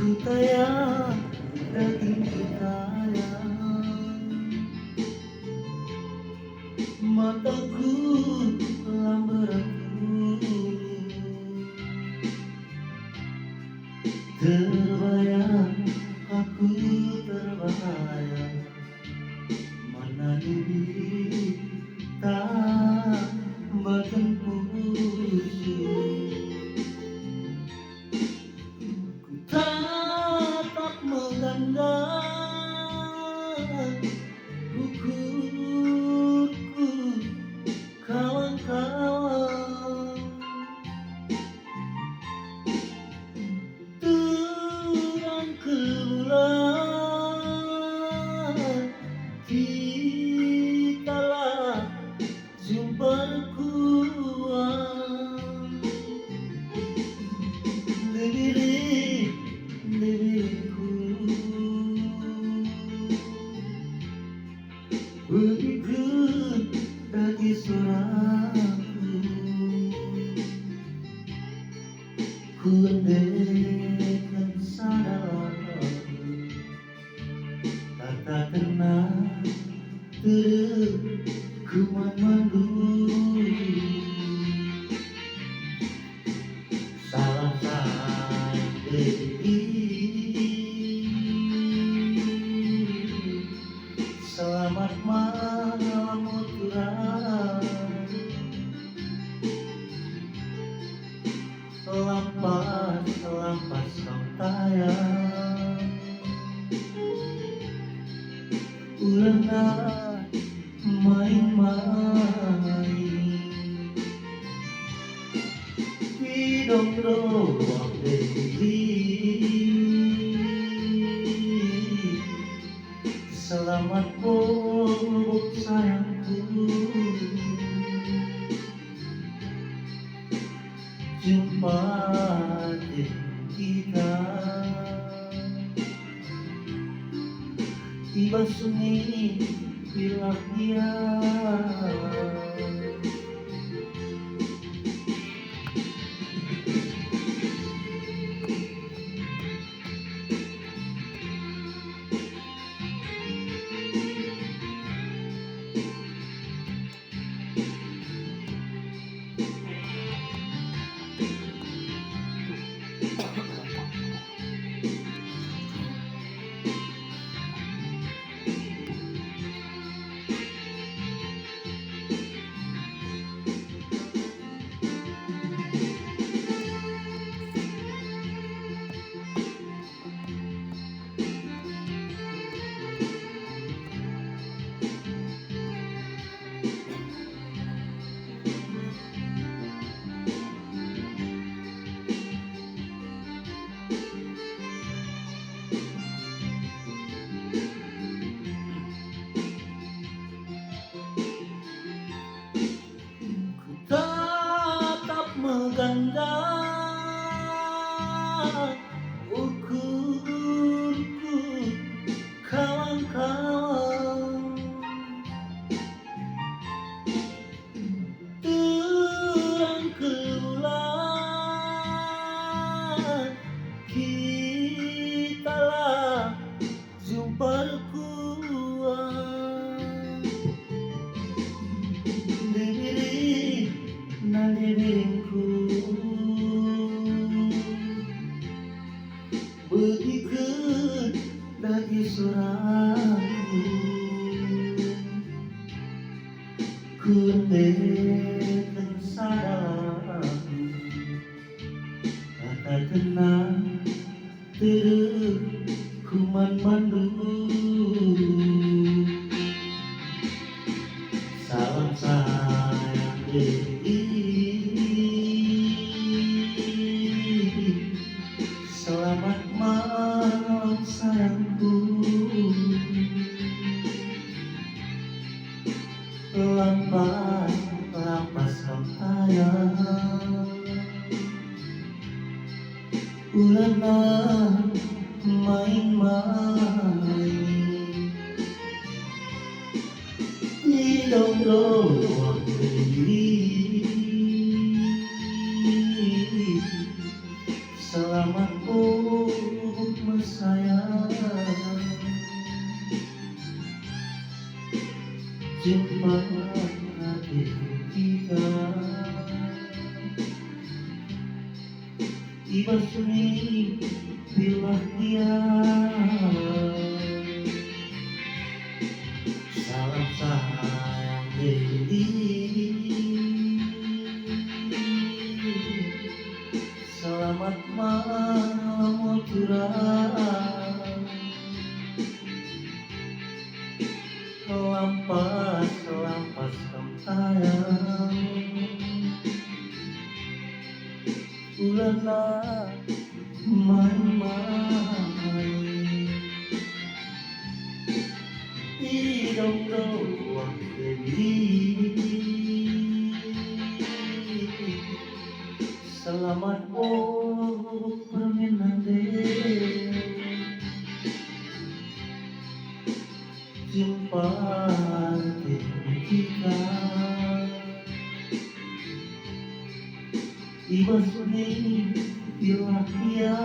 Ku tayang daging tayang, mataku telah beratuh, terbayang aku terbayang, mana diri tak bertempur. Ku tatap memandang ukurku kawan-kawan, terang ke bulan, kitalah jumpa rekuan. Diriku begitu dari suaraku, ku andaikan sadar tak kenal terkuman mandu. Salam sayang baby, selamat malam Uturan. Lampas kau tayang, ulana main-main di dong-dong baby. Selamat bobo sayangku, jumpa di kita, tiba sunyi bila dia. Tatap menggandang ukurku kawan-kawan, terang ke bulan, kitalah jumpa rekuan. Diriku begitu dari suaraku, ku andaikan sadar tak kenal terkuman mandu. Salam sayang baby, selamat malam sayangku. Lampas kau tayang, ulana main-main di dong-dong baby. Selamat sayang, jumpa hati kita. Tiba sunyi bila dia salam sayang baby, selamat malam curang, lampas sayang, ulana main-main idong doang baby, selamat permainan deh, jumpa di kita. Iba sunyi bila dia